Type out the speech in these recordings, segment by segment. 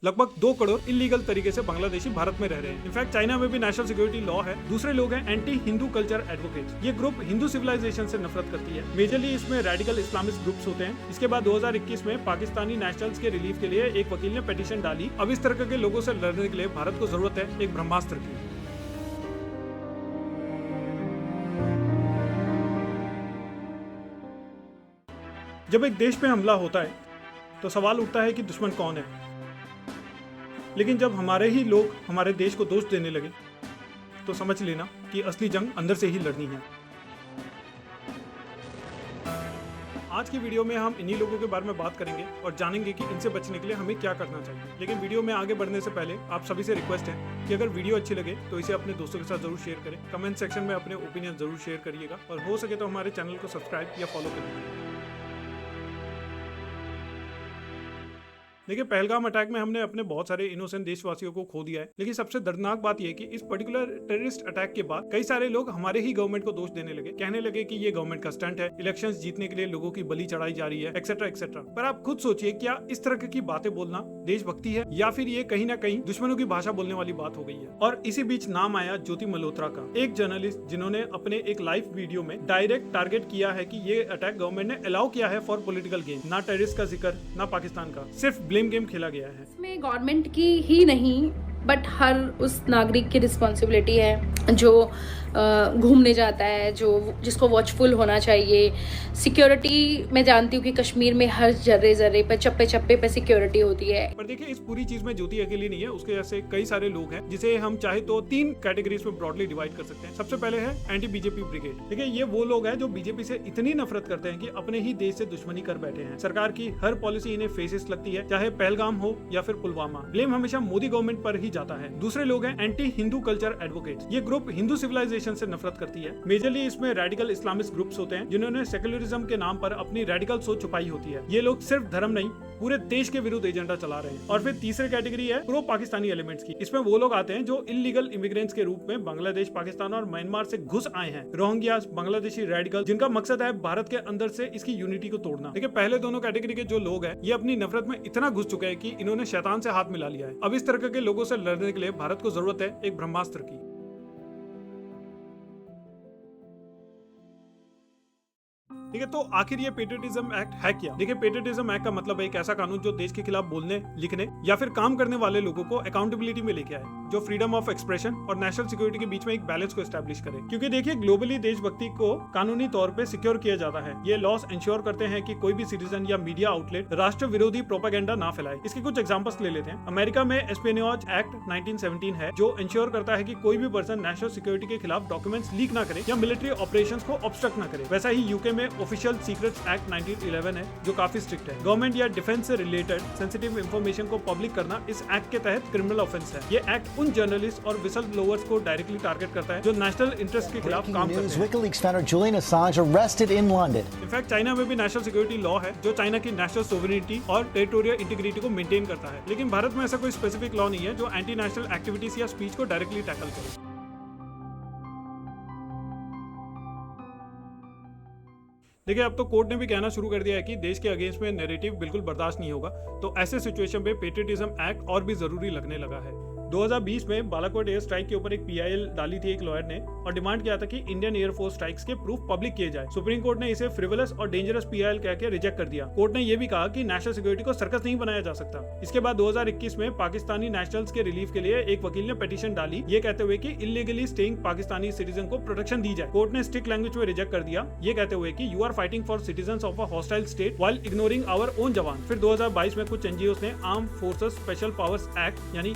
लगभग 2 करोड़ इलीगल तरीके से बांग्लादेशी भारत में रह रहे हैं। इनफैक्ट चाइना में भी नेशनल सिक्योरिटी लॉ है। दूसरे लोग हैं एंटी हिंदू कल्चर एडवोकेट्स। ये ग्रुप हिंदू सिविलाइजेशन से नफरत करती है। मेजरली इसमें रेडिकल इस्लामिस्ट ग्रुप्स होते हैं। इसके बाद 2021 में पाकिस्तानी नेशनल्स के रिलीफ के लिए एक वकील ने पिटीशन डाली। अब इस तरह के लोगों से लड़ने के लिए भारत को जरूरत है एक ब्रह्मास्त्र की। जब एक देश पे हमला होता है तो सवाल उठता है कि दुश्मन कौन है। लेकिन जब हमारे ही लोग हमारे देश को दोष देने लगे तो समझ लेना कि असली जंग अंदर से ही लड़नी है। आज की वीडियो में हम इन्हीं लोगों के बारे में बात करेंगे और जानेंगे कि इनसे बचने के लिए हमें क्या करना चाहिए। लेकिन वीडियो में आगे बढ़ने से पहले आप सभी से रिक्वेस्ट है कि अगर वीडियो अच्छी लगे तो इसे अपने दोस्तों के साथ जरूर शेयर करें। कमेंट सेक्शन में अपने ओपिनियन जरूर शेयर करिएगा और हो सके तो हमारे चैनल को सब्सक्राइब या फॉलो करिए। देखिए, पहलगाम अटैक में हमने अपने बहुत सारे इनोसेंट देशवासियों को खो दिया है। लेकिन सबसे दर्दनाक बात यह है कि इस पर्टिकुलर टेररिस्ट अटैक के बाद कई सारे लोग हमारे ही गवर्नमेंट को दोष देने लगे, कहने लगे कि ये गवर्नमेंट का स्टंट है, इलेक्शंस जीतने के लिए लोगों की बलि चढ़ाई जा रही है, एक्सेट्रा एक्सेट्रा। पर आप खुद सोचिए, क्या इस तरह की बातें बोलना देशभक्ति है या फिर ये कहीं ना कहीं दुश्मनों की भाषा बोलने वाली बात हो गई है। और इसी बीच नाम आया ज्योति मल्होत्रा का, एक जर्नलिस्ट जिन्होंने अपने एक लाइव वीडियो में डायरेक्ट टारगेट किया है कि ये अटैक गवर्नमेंट ने अलाउ किया है फॉर पॉलिटिकल गेम। ना टेररिस्ट का जिक्र, ना पाकिस्तान का, सिर्फ ब्लेम गेम खेला गया है। इसमें गवर्नमेंट की ही नहीं बट हर उस नागरिक की रिस्पॉन्सिबिलिटी है जो घूमने जाता है, जिसको वॉचफुल होना चाहिए। सिक्योरिटी मैं जानती हूँ कि कश्मीर में हर जर्रे जर्रे पे चप्पे चप्पे पे सिक्योरिटी होती है। पर देखिए, इस पूरी चीज में ज्योति अकेली नहीं है, उसके जैसे कई सारे लोग हैं जिसे हम चाहे तो 3 कैटेगरीज में ब्रॉडली डिवाइड कर सकते हैं। सबसे पहले है एंटी बीजेपी ब्रिगेड। देखिए, ये वो लोग हैं जो बीजेपी से इतनी नफरत करते हैं कि अपने ही देश से दुश्मनी कर बैठे हैं। सरकार की हर पॉलिसी इन्हें फेसिस्ट लगती है, चाहे पहलगाम हो या फिर पुलवामा। ब्लेम हमेशा मोदी गवर्नमेंट पर ही जाता है। दूसरे लोग हैं एंटी हिंदू कल्चर एडवोकेट्स। ये ग्रुप हिंदू सिविलाइजेशन से नफरत करती है। मेजरली इसमें रेडिकल इस्लामिस्ट ग्रुप्स होते हैं जिन्होंने सेक्युलरिज्म के नाम पर अपनी रेडिकल सोच छुपाई होती है। ये लोग सिर्फ धर्म नहीं, पूरे देश के विरुद्ध एजेंडा चला रहे हैं। और फिर तीसरी कैटेगरी है प्रो पाकिस्तानी एलिमेंट्स की। इसमें वो लोग आते हैं जो इलीगल इमिग्रेंट्स के रूप में बांग्लादेश, पाकिस्तान और म्यांमार से घुस आए हैं। रोहिंग्यास, बांग्लादेशी रेडिकल, जिनका मकसद है भारत के अंदर से इसकी यूनिटी को तोड़ना। देखिए, पहले दोनों कैटेगरी के जो लोग हैं ये अपनी नफरत में इतना घुस चुके हैं कि इन्होंने शैतान से हाथ मिला लिया है। अब इस तरह के लोगों से लड़ने के लिए भारत को जरूरत है एक ब्रह्मास्त्र की। ठीक है, तो आखिर ये पेट्रियटिज्म एक्ट है क्या? देखिए, पेट्रियटिज्म एक्ट का मतलब है एक ऐसा कानून जो देश के खिलाफ बोलने, लिखने या फिर काम करने वाले लोगों को अकाउंटेबिलिटी में लेके आए, जो फ्रीडम ऑफ एक्सप्रेशन और नेशनल सिक्योरिटी के बीच में एक बैलेंस को एस्टैब्लिश करे। क्योंकि देखिए, ग्लोबली देशभक्ति को कानूनी तौर पे सिक्योर किया जाता है। ये लॉस इंश्योर करते हैं कि कोई भी सिटीजन या मीडिया आउटलेट राष्ट्र विरोधी प्रोपेगेंडा ना फैलाए। इसके कुछ एग्जांपल्स ले लेते हैं। अमेरिका में एस्पेनियोज एक्ट 1917 है जो इंश्योर करता है कि कोई भी पर्सन नेशनल सिक्योरिटी के खिलाफ डॉक्यूमेंट्स लीक ना करे या मिलिट्री ऑपरेशंस को ऑब्स्ट्रक्ट ना करे। वैसा ही यूके में ऑफिशियल सीक्रेट्स एक्ट 1911 है जो काफी स्ट्रिक्ट है। गवर्नमेंट या डिफेंस से रिलेटेड सेंसिटिव इंफॉर्मेशन को पब्लिक करना इस एक्ट के तहत क्रिमिनल ऑफेंस है। ये एक्ट उन जर्नलिस्ट और विसल ब्लोअर्स को डायरेक्टली टारगेट करता है जो नेशनल इंटरेस्ट के खिलाफ काम करते हैं। WikiLeaks founder Julian Assange arrested in London. In fact China में भी नेशनल सिक्योरिटी लॉ है जो चाइना की नेशनल सोवरेनिटी और टेरिटोरियल इंटीग्रिटी को मेंटेन करता है। लेकिन भारत में ऐसा कोई स्पेसिफिक लॉ नहीं है जो एंटी नेशनल एक्टिविटीज या स्पीच को डायरेक्टली टैकल करे। देखिए, अब तो कोर्ट ने भी कहना शुरू कर दिया है कि देश के अगेंस्ट में नैरेटिव बिल्कुल बर्दाश्त नहीं होगा। तो ऐसे सिचुएशन पे पेट्रियटिज्म एक्ट और भी जरूरी लगने लगा है। 2020 में बालाकोट एयर स्ट्राइक के ऊपर एक PIL डाली थी एक लॉयर ने और डिमांड किया था कि इंडियन एयरफोर्स स्ट्राइक्स के प्रूफ पब्लिक किए जाए। सुप्रीम कोर्ट ने इसे फ्रिवलस और डेंजरस PIL कह के रिजेक्ट कर दिया। कोर्ट ने यह भी कहा कि नेशनल सिक्योरिटी को सर्कस नहीं बनाया जा सकता। इसके बाद 2021 में पाकिस्तानी नेशनल्स के रिलीफ के लिए एक वकील ने पिटीशन डाली, ये कहते हुए कि इलीगली स्टेइंग पाकिस्तानी सिटीजन को प्रोटेक्शन दी जाए। कोर्ट ने स्ट्रिक्ट लैंग्वेज में रिजेक्ट कर दिया, ये कहते हुए कि you are fighting for citizens of a hostile state while ignoring our own jawan. फिर 2022 में कुछ NGOs ने armed forces special powers act यानी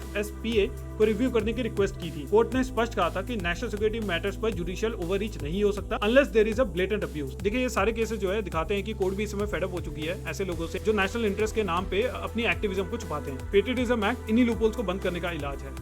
AFSPA को रिव्यू करने की रिक्वेस्ट की थी। कोर्ट ने स्पष्ट कहा था कि नेशनल सिक्योरिटी मैटर्स पर जुडिशियल ओवररीच नहीं हो सकता unless there is a blatant abuse. देखिए, ये सारे केसेस जो है दिखाते हैं कि कोर्ट भी इस समय फेड अप हो चुकी है ऐसे लोगों से जो नेशनल इंटरेस्ट के नाम पे अपनी एक्टिविज्म को छुपाते हैं। पेट्रियटिज्म एक्ट इन्हीं लूपहोल्स को बंद करने का इलाज है।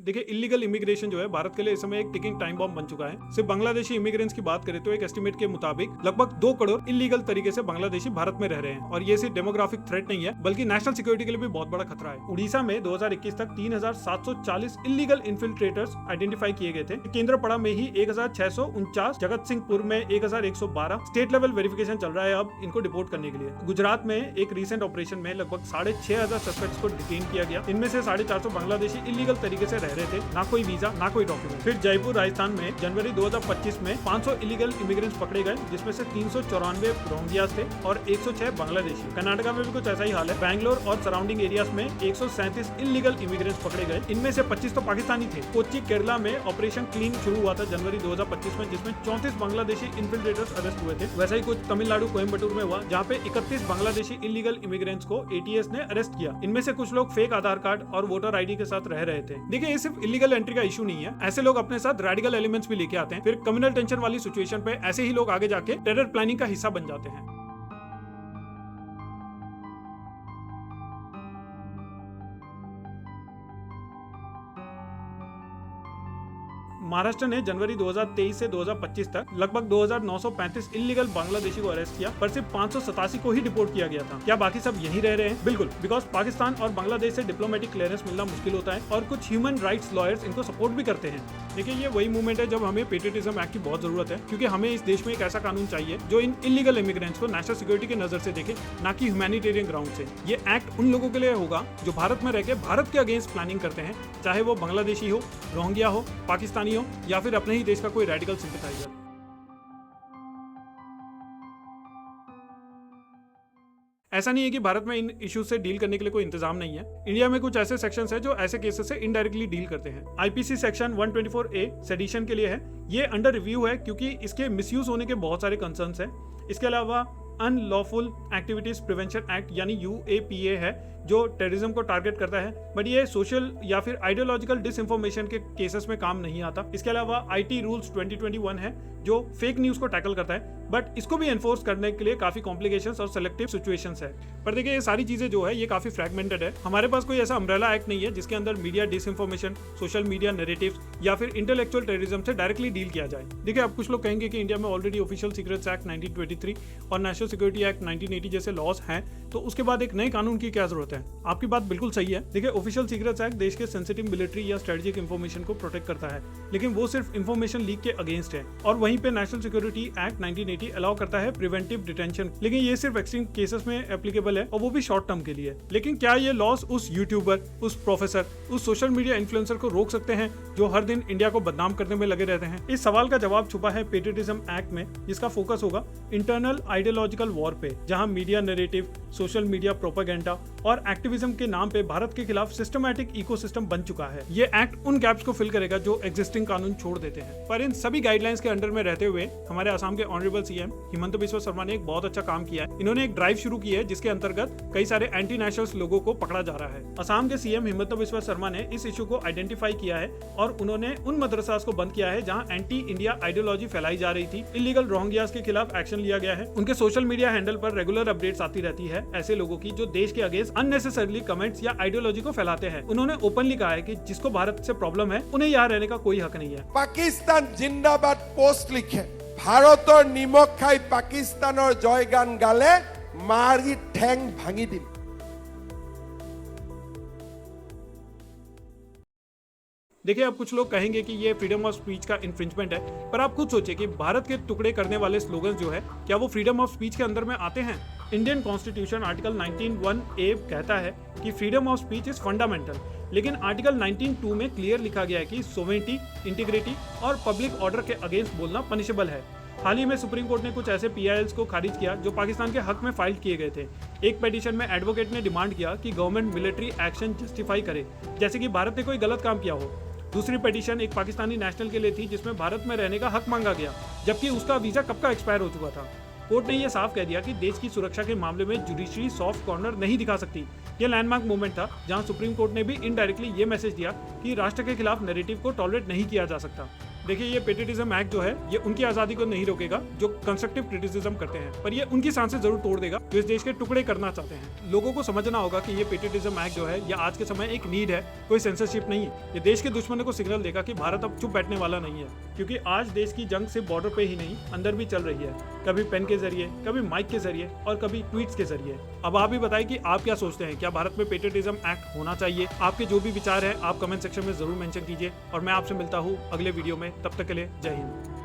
देखिए इलीगल इमिग्रेशन जो है भारत के लिए इस समय एक टिकिंग टाइम बॉम्ब बन चुका है। सिर्फ बांग्लादेशी इमिग्रेंट्स की बात करें तो एक एस्टिमेट के मुताबिक लगभग 2 करोड़ इलीगल तरीके से बांग्लादेशी भारत में रह रहे हैं और ये सिर्फ डेमोग्राफिक थ्रेट नहीं है बल्कि नेशनल सिक्योरिटी के लिए भी बहुत बड़ा खतरा है। उड़ीसा में 2021 तक 3740 इलीगल इन्फिल्ट्रेटर्स आइडेंटिफाई किए गए थे। केंद्रपड़ा में ही 1649, जगत सिंहपुर में 1112 स्टेट लेवल वेरिफिकेशन चल रहा है अब इनको डिपोर्ट करने के लिए। गुजरात में एक रिसेंट ऑपरेशन में लगभग 6500 सस्पेक्ट्स को डिटेन किया गया। इनमें से 450 बांग्लादेशी इलीगल तरीके से रह रहे थे, ना कोई वीजा ना कोई डॉक्यूमेंट। फिर जयपुर राजस्थान में जनवरी 2025 में 500 इलीगल इमिग्रेंट्स पकड़े गए, जिसमें से 394 रोहिंग्यास थे और 106 बांग्लादेशी। कर्नाटका में भी कुछ ऐसा ही हाल है। बैंगलोर और सराउंडिंग एरियाज में 137 इलीगल इमिग्रेंट्स पकड़े गए, इनमें से 25 तो पाकिस्तानी थे। कोच्चि केरला में ऑपरेशन क्लीन शुरू हुआ था जनवरी 2025 में, जिसमें 34 बांग्लादेशी इन्फिल्ट्रेटर्स अरेस्ट हुए थे। वैसा ही कुछ तमिलनाडु कोयम्बटूर में हुआ, जहाँ पे 31 बांग्लादेशी इलीगल इमिग्रेंट्स को एटीएस ने अरेस्ट किया। इनमें से कुछ लोग फेक आधार कार्ड और वोटर आईडी के साथ रह रहे थे। देखिए ये सिर्फ इलीगल एंट्री का इशू नहीं है, ऐसे लोग अपने साथ रेडिकल एलिमेंट्स भी लेके आते हैं। फिर कम्युनल टेंशन वाली सिचुएशन पे ऐसे ही लोग आगे जाके टेरर प्लानिंग का हिस्सा बन जाते हैं। महाराष्ट्र ने जनवरी 2023 से 2025 तक लगभग 2935 इलीगल बांग्लादेशी को अरेस्ट किया, पर सिर्फ 587 को ही डिपोर्ट किया गया था। क्या बाकी सब यहीं रह रहे हैं? बिल्कुल, बिकॉज पाकिस्तान और बांग्लादेश से डिप्लोमेटिक क्लियरेंस मिलना मुश्किल होता है और कुछ ह्यूमन राइट्स लॉयर्स इनको सपोर्ट भी करते हैं। देखिए ये वही मूवमेंट है जब हमें पेट्रियटिज्म एक्ट की बहुत जरूरत है, क्योंकि हमें इस देश में एक ऐसा कानून चाहिए जो इन इलीगल इमिग्रेंट्स को नेशनल सिक्योरिटी की नजर से देखे, ना कि ह्यूमैनिटेरियन ग्राउंड से। ये एक्ट उन लोगों के लिए होगा जो भारत में रहकर भारत के अगेंस्ट प्लानिंग करते हैं, चाहे वो बांग्लादेशी हो, रोहिंग्या हो, पाकिस्तानी हो या फिर अपने ही देश का कोई रेडिकल सिंपैथाइजर। ऐसा नहीं है कि भारत में इन इश्यूज से डील करने के लिए कोई इंतजाम नहीं है। इंडिया में कुछ ऐसे सेक्शंस हैं जो ऐसे केसेस से इनडायरेक्टली डील करते हैं। आईपीसी सेक्शन 124A सेडिशन के लिए है, ये अंडर रिव्यू है क्योंकि इसके मिसयूज होने के बहुत सारे कंसर्न्स हैं। इसके अलावा अनलॉफुल एक्टिविटीज प्रिवेंशन एक्ट यानी UAPA है जो टेररिज्म को टारगेट करता है, बट ये सोशल या फिर आइडियोलॉजिकल डिसइंफॉर्मेशन के केसेस में काम नहीं आता। इसके अलावा IT रूल्स 2021 है जो फेक न्यूज को टैकल करता है, बट इसको भी एनफोर्स करने के लिए काफी कॉम्प्लिकेशंस और सेलेक्टिव सिचुएशंस है। पर देखिए ये सारी चीजें जो है ये काफी फ्रैगमेंटेड है। हमारे पास कोई ऐसा अम्ब्रेला एक्ट नहीं है जिसके अंदर media disinformation, social media narratives या फिर इंटेलेक्चुअल टेररिज्म से डायरेक्टली डील किया जाए। देखिए अब कुछ लोग कहेंगे कि इंडिया में ऑलरेडी ऑफिशियल सीक्रेट्स एक्ट 1923 और नेशनल सिक्योरिटी एक्ट 1980 जैसे लॉज हैं, तो उसके बाद एक नए कानून की क्या जरूरत है? आपकी बात बिल्कुल सही है। देखिए ऑफिशियल सीक्रेट्स एक्ट देश के सेंसिटिव मिलिट्री या स्ट्रेटेजिक इंफॉर्मेशन को प्रोटेक्ट करता है, लेकिन वो सिर्फ इंफॉर्मेशन लीक के अगेंस्ट है। और वहीं पे नेशनल सिक्योरिटी एक्ट 1980 अलाउ करता है प्रिवेंटिव डिटेंशन, लेकिन ये सिर्फ एक्सट्रीम केसेस में एप्लीकेबल है और वो भी शॉर्ट टर्म के लिए। लेकिन क्या ये लॉज उस यूट्यूबर, उस प्रोफेसर, उस सोशल मीडिया इन्फ्लुएंसर को रोक सकते हैं जो हर दिन इंडिया को बदनाम करने में लगे रहते हैं? इस सवाल का जवाब छुपा है पेट्रियटिज्म एक्ट में, जिसका फोकस होगा इंटरनल आइडियोलॉजिकल वॉर पे, जहां media narrative, social media propaganda और एक्टिविज्म के नाम पे भारत के खिलाफ सिस्टमैटिक इकोसिस्टम बन चुका है। ये एक्ट उन गैप्स को फिल करेगा जो एग्जिस्टिंग कानून छोड़ देते हैं। पर इन सभी गाइडलाइंस के अंडर में रहते हुए हमारे असम के ऑनरेबल CM हिमंत बिस्वा शर्मा ने एक बहुत अच्छा काम किया है। इन्होंने एक ड्राइव शुरू की है जिसके अंतर्गत कई सारे एंटी नेशनल्स लोगों को पकड़ा जा रहा है। असम के CM हिमंत बिस्वा शर्मा ने इस इशू को आइडेंटिफाई किया है और उन्होंने उन मदरसास को बंद किया है जहां एंटी इंडिया आइडियोलॉजी फैलाई जा रही थी। इलीगल रोहिंग्यास के खिलाफ एक्शन लिया गया है। उनके सोशल मीडिया हैंडल पर रेगुलर अपडेट्स आती रहती है ऐसे लोगों की जो देश के अगेंस्ट अननेसेसरली कमेंट्स या आइडियोलॉजी को फैलाते हैं। उन्होंने ओपनली कहा है कि जिसको भारत से प्रॉब्लम है उन्हें यहाँ रहने का कोई हक नहीं है। पाकिस्तान जिंदाबाद पोस्ट लिखे भारतर निमक खाई पाकिस्तानर जयगान गाले मारी ठेंग भांगी दिम। देखिए अब कुछ लोग कहेंगे कि ये फ्रीडम ऑफ स्पीच का इन्फ्रिंजमेंट है, पर आप खुद सोचिए कि भारत के टुकड़े करने वाले स्लोगन जो है क्या वो फ्रीडम ऑफ स्पीच के अंदर में आते हैं? इंडियन कॉन्स्टिट्यूशन आर्टिकल 19(1)(a) कहता है कि freedom of speech is fundamental, लेकिन आर्टिकल 19(2) में क्लियर लिखा गया है कि सोवेरेनिटी, इंटीग्रिटी और पब्लिक ऑर्डर के अगेंस्ट बोलना पनिशेबल है। हाल ही में सुप्रीम कोर्ट ने कुछ ऐसे PILs को खारिज किया जो पाकिस्तान के हक में फाइल किए गए थे। एक पिटीशन में एडवोकेट ने डिमांड किया कि गवर्नमेंट मिलिट्री एक्शन जस्टिफाई करे, जैसे कि भारत ने कोई गलत काम किया हो। दूसरी पिटीशन एक पाकिस्तानी नेशनल के लिए थी जिसमें भारत में रहने का हक मांगा गया, जबकि उसका वीजा कब का एक्सपायर हो चुका था। कोर्ट ने यह साफ कह दिया कि देश की सुरक्षा के मामले में जुडिशरी सॉफ्ट कॉर्नर नहीं दिखा सकती। यह लैंडमार्क मूवमेंट था जहां सुप्रीम कोर्ट ने भी इनडायरेक्टली ये मैसेज दिया कि राष्ट्र के खिलाफ नैरेटिव को टॉलरेट नहीं किया जा सकता। देखिए ये पेट्रियटिज्म एक्ट जो है ये उनकी आजादी को नहीं रोकेगा जो कंस्ट्रक्टिव क्रिटिसिज्म करते हैं, पर ये उनकी सांसें जरूर तोड़ देगा जो इस देश के टुकड़े करना चाहते हैं। लोगों को समझना होगा कि ये पेट्रियटिज्म एक्ट जो है ये आज के समय एक नीड है, कोई सेंसरशिप नहीं है। ये देश के दुश्मनों को सिग्नल देगा कि भारत अब चुप बैठने वाला नहीं है, क्योंकि आज देश की जंग सिर्फ बॉर्डर पे ही नहीं अंदर भी चल रही है, कभी पेन के जरिए, कभी माइक के जरिए और कभी ट्वीट्स के जरिए। अब आप भी बताएं कि आप क्या सोचते हैं, क्या भारत में पेट्रियटिज्म एक्ट होना चाहिए? आपके जो भी विचार है आप कमेंट सेक्शन में जरूर मेंशन कीजिए और मैं आपसे मिलता हूँ अगले वीडियो में। तब तक के लिए जय हिंद।